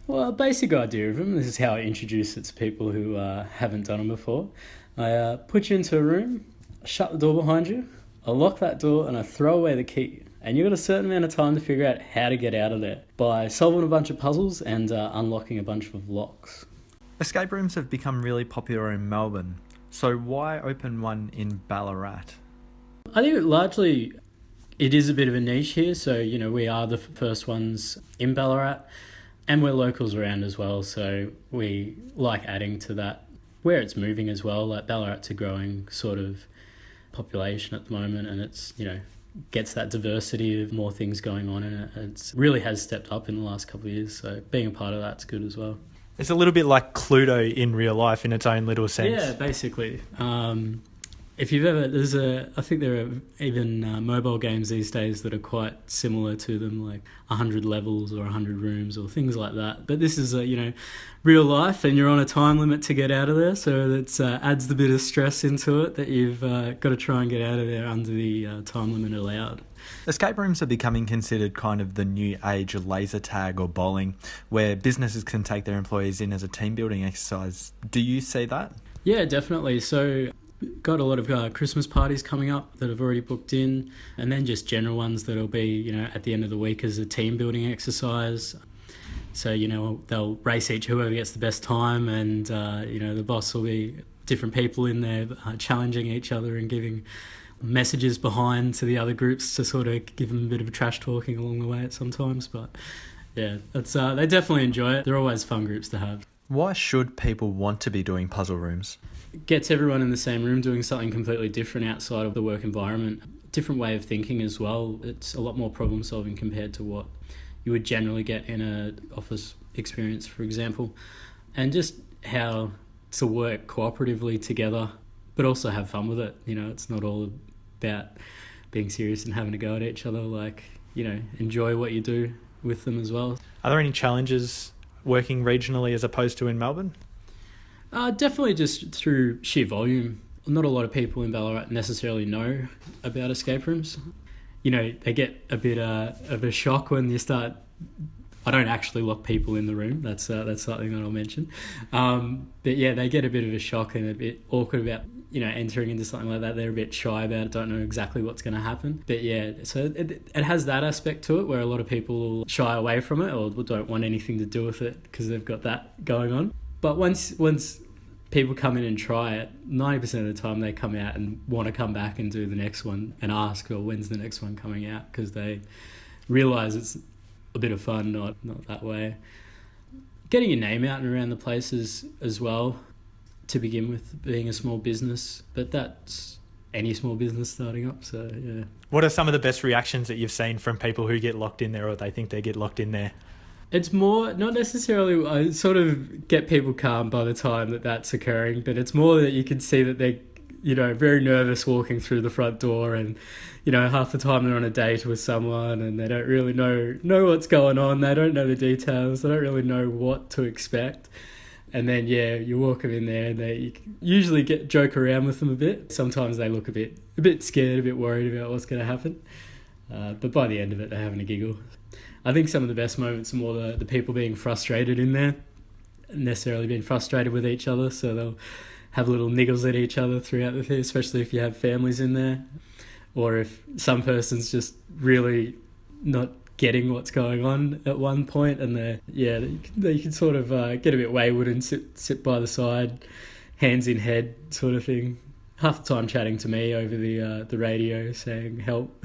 Well, a basic idea of them, this is how I introduce it to people who haven't done them before. I put you into a room, shut the door behind you, I lock that door and I throw away the key. And you've got a certain amount of time to figure out how to get out of there by solving a bunch of puzzles and unlocking a bunch of locks. Escape rooms have become really popular in Melbourne, so why open one in Ballarat? I think largely it is a bit of a niche here. So, we are the first ones in Ballarat and we're locals around as well. So we like adding to that where it's moving as well. Like Ballarat's a growing sort of population at the moment and it's, gets that diversity of more things going on in it. It really has stepped up in the last couple of years. So being a part of that's good as well. It's a little bit like Cluedo in real life in its own little sense. Yeah, basically. If you've ever, I think there are even mobile games these days that are quite similar to them, like 100 levels or 100 rooms or things like that. But this is, real life and you're on a time limit to get out of there. So that adds the bit of stress into it that you've got to try and get out of there under the time limit allowed. Escape rooms are becoming considered kind of the new age of laser tag or bowling, where businesses can take their employees in as a team building exercise. Do you see that? Yeah, definitely. So got a lot of Christmas parties coming up that have already booked in, and then just general ones that'll be, at the end of the week as a team building exercise. So, they'll race whoever gets the best time, and, the boss will be different people in there challenging each other and giving messages behind to the other groups to sort of give them a bit of a trash talking along the way at sometimes. But yeah, they definitely enjoy it. They're always fun groups to have. Why should people want to be doing puzzle rooms? It gets everyone in the same room doing something completely different outside of the work environment. Different way of thinking as well. It's a lot more problem solving compared to what you would generally get in an office experience, for example. And just how to work cooperatively together, but also have fun with it. It's not all about being serious and having to go at each other. Enjoy what you do with them as well. Are there any challenges working regionally as opposed to in Melbourne? Definitely just through sheer volume. Not a lot of people in Ballarat necessarily know about escape rooms. They get a bit of a shock when you start. I don't actually lock people in the room. That's something that I'll mention. But yeah, they get a bit of a shock and a bit awkward about entering into something like that. They're a bit shy about it, don't know exactly what's going to happen. But yeah, so it has that aspect to it where a lot of people will shy away from it or don't want anything to do with it because they've got that going on. But once people come in and try it, 90% of the time they come out and want to come back and do the next one and ask, well, when's the next one coming out? Because they realise it's a bit of fun, not that way. Getting your name out and around the places as well, to begin with, being a small business, but that's any small business starting up, so yeah. What are some of the best reactions that you've seen from people who get locked in there or they think they get locked in there? It's more, not necessarily, I sort of get people calm by the time that's occurring, but it's more that you can see that they're, very nervous walking through the front door and, half the time they're on a date with someone and they don't really know what's going on. They don't know the details. They don't really know what to expect. And then, yeah, you walk them in there and you usually joke around with them a bit. Sometimes they look a bit scared, a bit worried about what's going to happen. But by the end of it, they're having a giggle. I think some of the best moments are more the people being frustrated in there, necessarily being frustrated with each other. So they'll have little niggles at each other throughout the thing, especially if you have families in there. Or if some person's just really not getting what's going on at one point and they can sort of get a bit wayward and sit by the side, hands in head sort of thing. Half the time chatting to me over the radio saying help.